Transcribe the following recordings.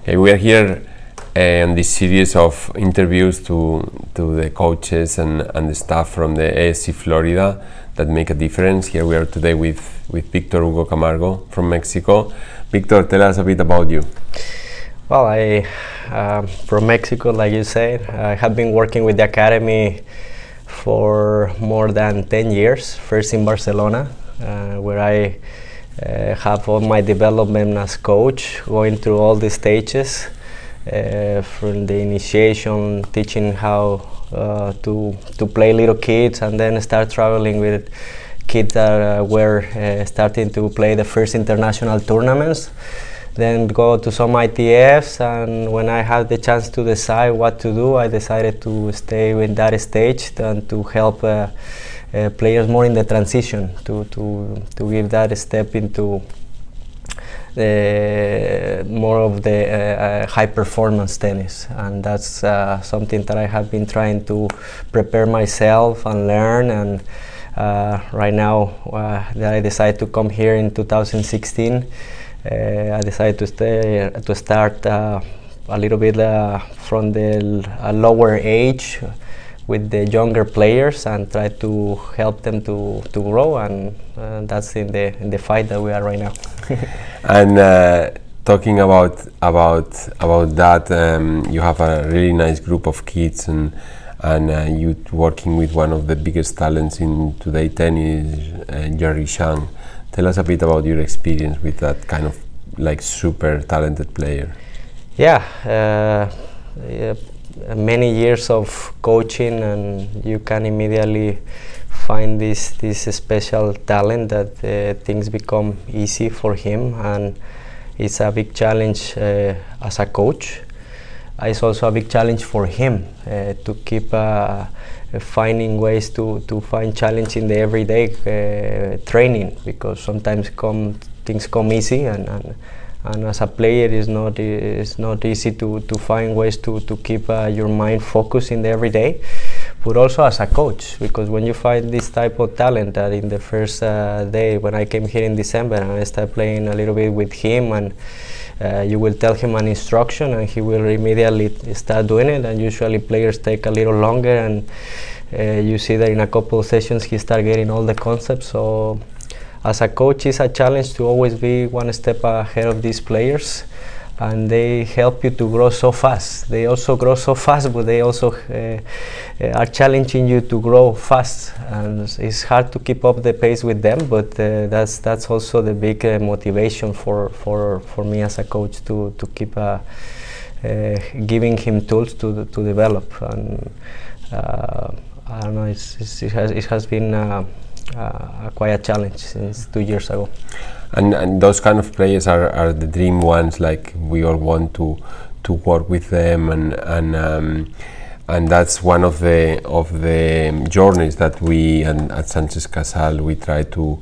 Okay, we are here in this series of interviews to the coaches and the staff from the ASC Florida that make a difference. Here we are today with Victor Hugo Camargo from Mexico. Victor, tell us a bit about you. Well, I from Mexico, like you said. I have been working with the academy for more than 10 years, first in Barcelona, where I have all my development as coach, going through all the stages, from the initiation, teaching how to play little kids, and then start traveling with kids that were starting to play the first international tournaments. Then go to some ITFs, and when I had the chance to decide what to do, I decided to stay with that stage and to help players more in the transition, to give that step into more of the high performance tennis. And that's something that I have been trying to prepare myself and learn. And right now that I decided to come here in 2016, I decided to start a little bit from the lower age with the younger players and try to help them to grow, and that's in the fight that we are right now. And talking about that, you have a really nice group of kids, and you working with one of the biggest talents in today tennis, Jerry Shang. Tell us a bit about your experience with that kind of like super talented player. Yeah, many years of coaching, and you can immediately find this special talent that things become easy for him, and it's a big challenge as a coach. It's also a big challenge for him to keep finding ways to find challenge in the everyday training, because sometimes things come easy, and as a player it's not easy to find ways to keep your mind focused in the everyday, but also as a coach, because when you find this type of talent that in the first day when I came here in December and I started playing a little bit with him, and you will tell him an instruction and he will immediately start doing it, and usually players take a little longer, and you see that in a couple of sessions he start getting all the concepts. So as a coach, it's a challenge to always be one step ahead of these players, and they help you to grow so fast. They also grow so fast, but they also are challenging you to grow fast, and it's hard to keep up the pace with them, but that's also the big motivation for me as a coach to keep giving him tools to develop. And I don't know, it has been quite a challenge since 2 years ago. And those kind of players are the dream ones. Like, we all want to work with them, and that's one of the journeys that we at Sanchez-Casal we try to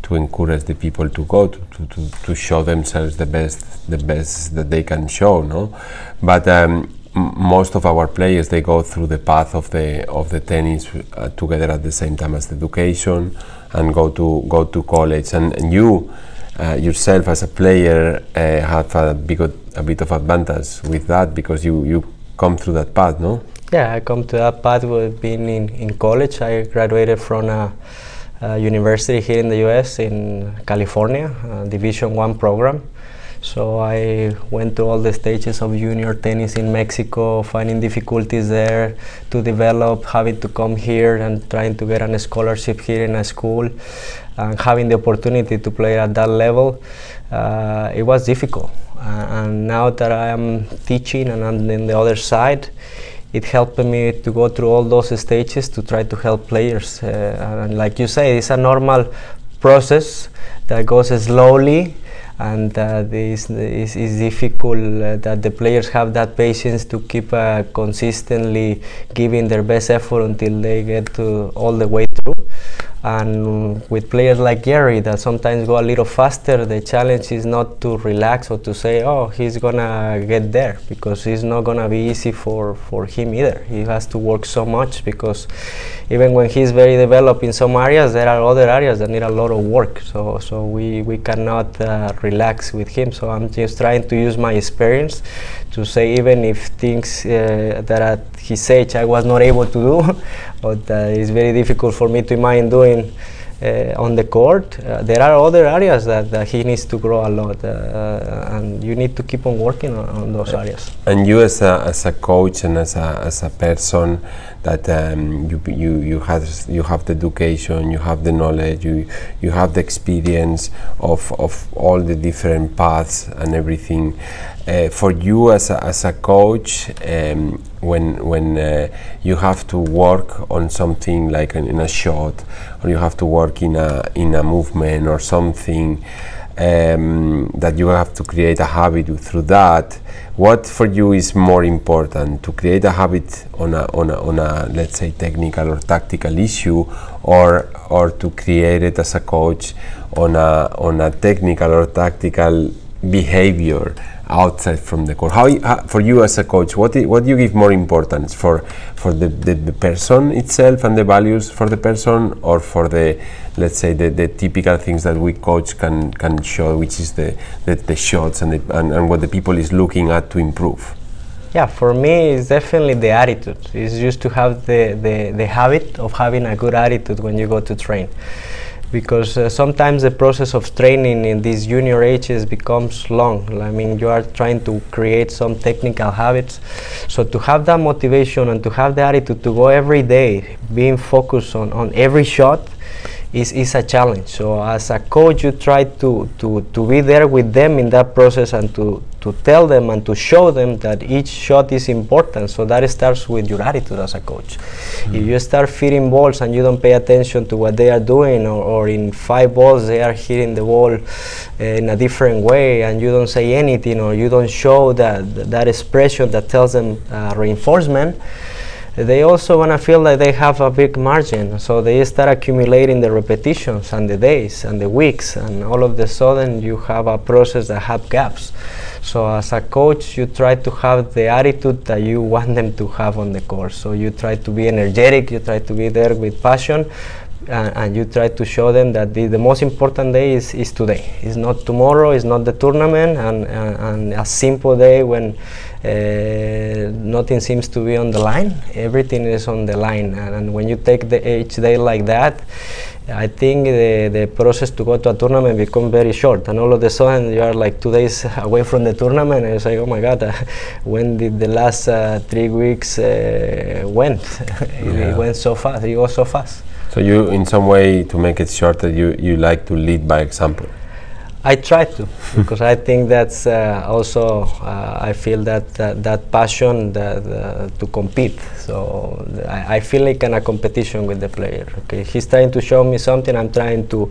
encourage the people to go to show themselves the best that they can show, no? But most of our players, they go through the path of the tennis together at the same time as the education, and go to college. And you yourself as a player have a bit of advantage with that, because you come through that path, no? Yeah, I come to that path with being in college. I graduated from a university here in the US in California, a Division I program. So I went through all the stages of junior tennis in Mexico, finding difficulties there to develop, having to come here and trying to get a scholarship here in a school, and having the opportunity to play at that level. It was difficult. And now that I am teaching and I'm on the other side, it helped me to go through all those stages to try to help players. And like you say, it's a normal process that goes slowly, and it's difficult that the players have that patience to keep consistently giving their best effort until they get to all the way through. And with players like Gary that sometimes go a little faster, the challenge is not to relax or to say, oh, he's gonna get there, because it's not gonna be easy for him either. He has to work so much, because even when he's very developed in some areas, there are other areas that need a lot of work. So we cannot relax with him. So I'm just trying to use my experience to say, even if things that at his age I was not able to do, but it's very difficult for me to imagine doing on the court, there are other areas that he needs to grow a lot, and you need to keep on working on those areas. And you as a coach and as a person that you have the education, you have the knowledge, you have the experience of all the different paths and everything. For you as a coach, when you have to work on something like in a shot, or you have to work in a movement or something, that you have to create a habit through that, what for you is more important, to create a habit on a let's say technical or tactical issue, or to create it as a coach on a technical or tactical behavior outside from the court? How for you as a coach, what do you give more importance for the person itself and the values for the person, or for the, let's say, the typical things that we coach can show, which is the shots and what the people is looking at to improve? Yeah, for me it's definitely the attitude. It's just to have the habit of having a good attitude when you go to train. Because sometimes the process of training in these junior ages becomes long. I mean, you are trying to create some technical habits. So to have that motivation and to have the attitude to go every day, being focused on every shot, is a challenge. So as a coach, you try to be there with them in that process, and to tell them and to show them that each shot is important. So that starts with your attitude as a coach. If you start feeding balls and you don't pay attention to what they are doing, or in 5 balls they are hitting the ball in a different way, and you don't say anything, or you don't show that expression that tells them reinforcement, they also want to feel like they have a big margin. So they start accumulating the repetitions and the days and the weeks, and all of a sudden you have a process that have gaps. So as a coach, you try to have the attitude that you want them to have on the court. So you try to be energetic, you try to be there with passion, and you try to show them that the most important day is today. It's not tomorrow, it's not the tournament, and a simple day when nothing seems to be on the line. Everything is on the line, and when you take each day like that, I think the process to go to a tournament becomes very short, and all of a sudden you are like 2 days away from the tournament, and it's like, oh my God, when did the last 3 weeks went? It went so fast, it goes so fast. So you, in some way, to make it shorter, you like to lead by example? I try to, because I think that's also, I feel that passion to compete. So I feel like in a competition with the player. Okay, he's trying to show me something, I'm trying to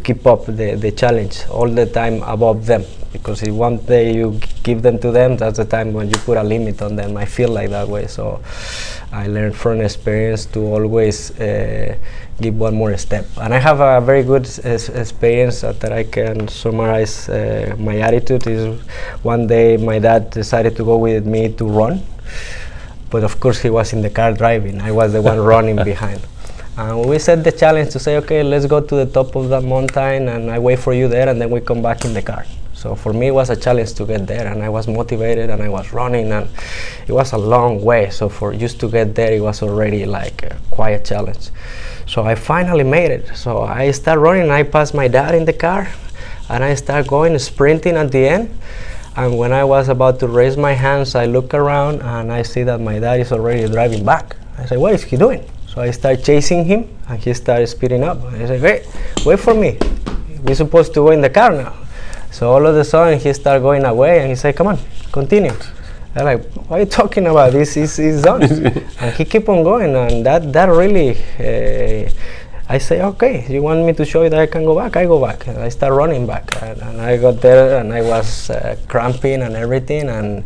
keep up the challenge all the time above them. Because if one day you give them to them, that's the time when you put a limit on them. I feel like that way. So I learned from experience to always give one more step. And I have a very good experience that I can summarize my attitude. Is one day my dad decided to go with me to run, but of course he was in the car driving. I was the one running behind. And we set the challenge to say, okay, let's go to the top of that mountain, and I wait for you there, and then we come back in the car. So for me, it was a challenge to get there, and I was motivated, and I was running, and it was a long way. So for just to get there, it was already like a quiet challenge. So I finally made it. So I start running, and I pass my dad in the car, and I start going sprinting at the end. And when I was about to raise my hands, I look around, and I see that my dad is already driving back. I say, what is he doing? So I start chasing him, and he started speeding up. I say, wait for me. We're supposed to go in the car now. So all of a sudden he started going away, and he said, come on, continue. I'm like, what are you talking about? This is done. And he kept on going, and that really, I say, okay, you want me to show you that I can go back? I go back. And I start running back, and I got there, and I was cramping and everything, and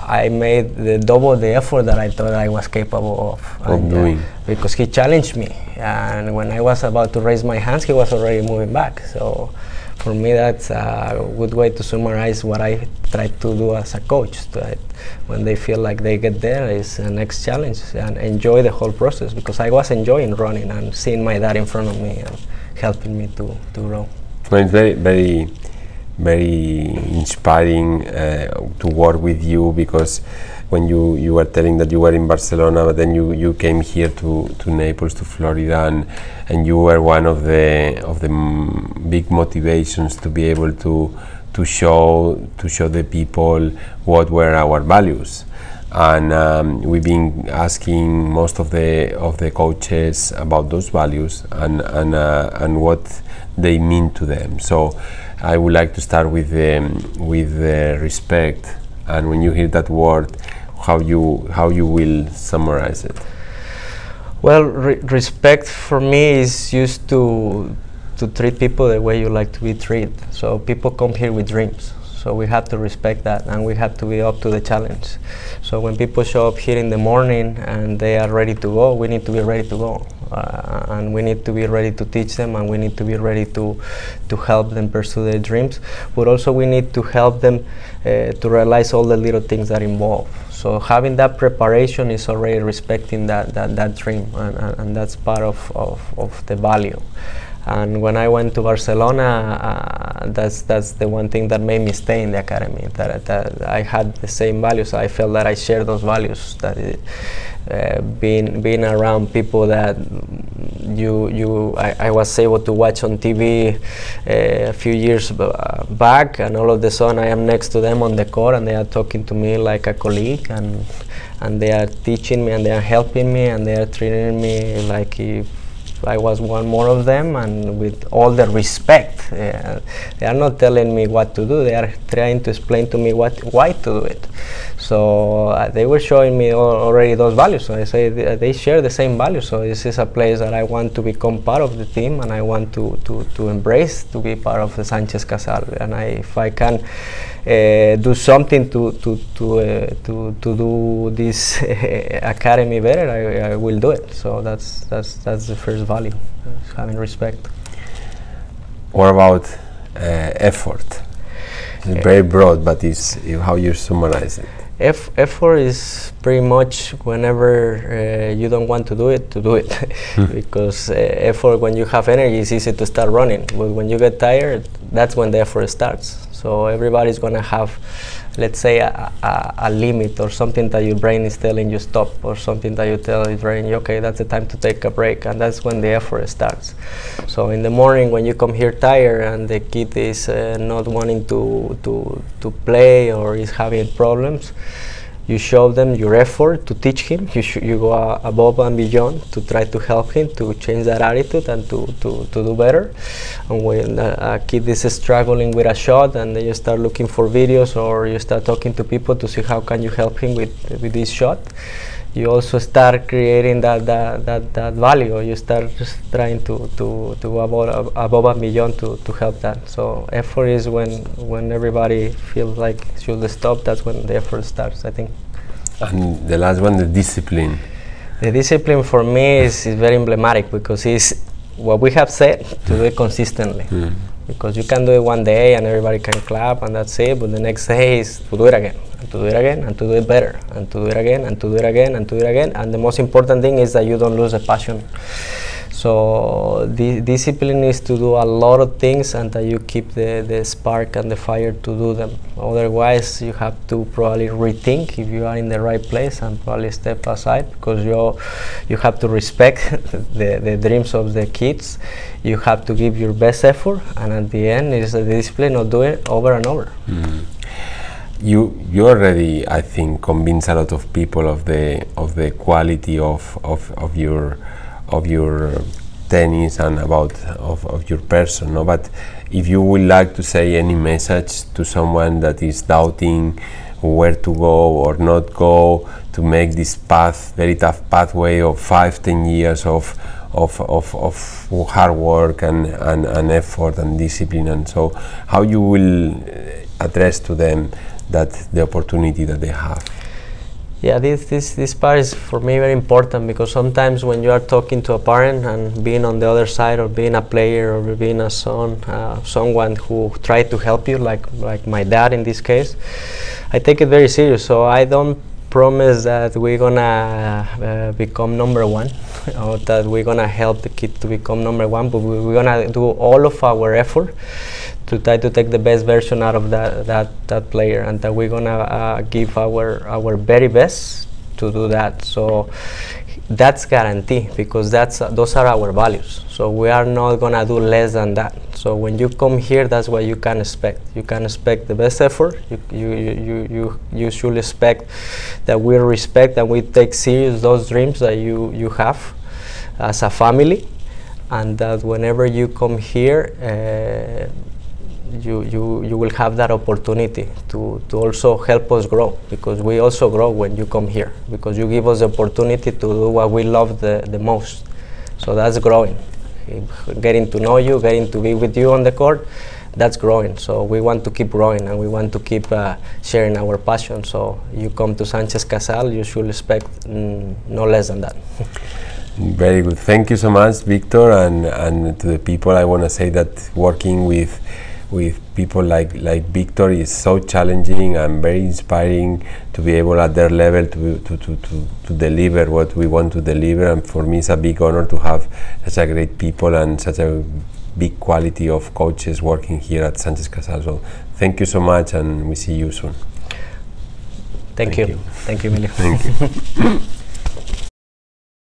I made the double the effort that I thought I was capable of doing. Because he challenged me, and when I was about to raise my hands, he was already moving back. So for me, that's a good way to summarize what I try to do as a coach. When they feel like they get there, is the next challenge, and enjoy the whole process, because I was enjoying running and seeing my dad in front of me and helping me to run. Well, it's very inspiring to work with you, because when you were telling that you were in Barcelona, but then you came here to Naples, to Florida, and you were one of the big motivations to be able to show the people what were our values. And we've been asking most of the coaches about those values and what they mean to them. So I would like to start with respect. And when you hear that word, how you will summarize it? Well, respect for me is used to treat people the way you like to be treated. So people come here with dreams. So we have to respect that, and we have to be up to the challenge. So when people show up here in the morning and they are ready to go, we need to be ready to go. And we need to be ready to teach them, and we need to be ready to help them pursue their dreams. But also we need to help them to realize all the little things that involve. So having that preparation is already respecting that dream, and that's part of the value. And when I went to Barcelona, that's the one thing that made me stay in the academy. That I had the same values. I felt that I shared those values. That being around people that I was able to watch on TV a few years back, and all of a sudden I am next to them on the court, and they are talking to me like a colleague, and they are teaching me, and they are helping me, and they are treating me like if I was one more of them, and with all the respect. They are not telling me what to do, they are trying to explain to me why to do it. So they were showing me already those values. So I say they share the same values. So this is a place that I want to become part of the team, and I want to embrace to be part of the Sanchez-Casal. And if I can do something to do this academy better, I will do it. So that's the first value, having respect. What about effort? It's very broad, but it's how you summarize it. Effort is pretty much whenever you don't want to do it, because effort, when you have energy, is easy to start running, but when you get tired, that's when the effort starts. So everybody's going to have, let's say, a limit, or something that your brain is telling you stop, or something that you tell your brain, okay, that's the time to take a break, and that's when the effort starts. So in the morning when you come here tired, and the kid is not wanting to play, or is having problems, you show them your effort to teach him. You go above and beyond to try to help him to change that attitude and to do better. And when a kid is struggling with a shot, and then you start looking for videos, or you start talking to people to see how can you help him with this shot, you also start creating that value. You start just trying to go above and beyond to help that. So effort is when everybody feels like should stop. That's when the effort starts, I think. And the last one, the discipline. The discipline for me is very emblematic, because it's what we have said, to do it consistently. Because you can do it one day and everybody can clap and that's it, but the next day is to do it again, and to do it again, and to do it better, and to do it again, and to do it again, and to do it again. And the most important thing is that you don't lose the passion. So the discipline is to do a lot of things, and that you keep the spark and the fire to do them. Otherwise, you have to probably rethink if you are in the right place, and probably step aside, because you have to respect the dreams of the kids. You have to give your best effort, and at the end is the discipline of doing it over and over. You already, I think, convince a lot of people of the quality of your tennis and of your person, no? But if you would like to say any message to someone that is doubting where to go or not go, to make this very tough pathway of 5-10 years of hard work and effort and discipline, and so how you will address to them the opportunity that they have. Yeah, this part is for me very important, because sometimes when you are talking to a parent and being on the other side, or being a player, or being a son, someone who tried to help you, like my dad in this case, I take it very serious. So I don't promise that we're gonna become number one, or that we're gonna help the kid to become number one, but we're gonna do all of our effort to try to take the best version out of that player, and that we're gonna give our very best to do that. So that's guarantee, because those are our values. So we are not gonna do less than that. So when you come here, that's what you can expect. You can expect the best effort. You should expect that we respect and we take serious those dreams that you have as a family, and that whenever you come here, you will have that opportunity to also help us grow, because we also grow when you come here, because you give us the opportunity to do what we love the most. So that's growing. Getting to know you, getting to be with you on the court, that's growing. So we want to keep growing, and we want to keep sharing our passion. So you come to Sanchez-Casal, you should expect no less than that. Very good. Thank you so much, Victor, and to the people, I want to say that working with people like Victor is so challenging and very inspiring, to be able at their level to deliver what we want to deliver. And for me, it's a big honor to have such a great people and such a big quality of coaches working here at Sanchez-Casal. So thank you so much, and we see you soon. Thank you. Thank you, Emilio. Thank you.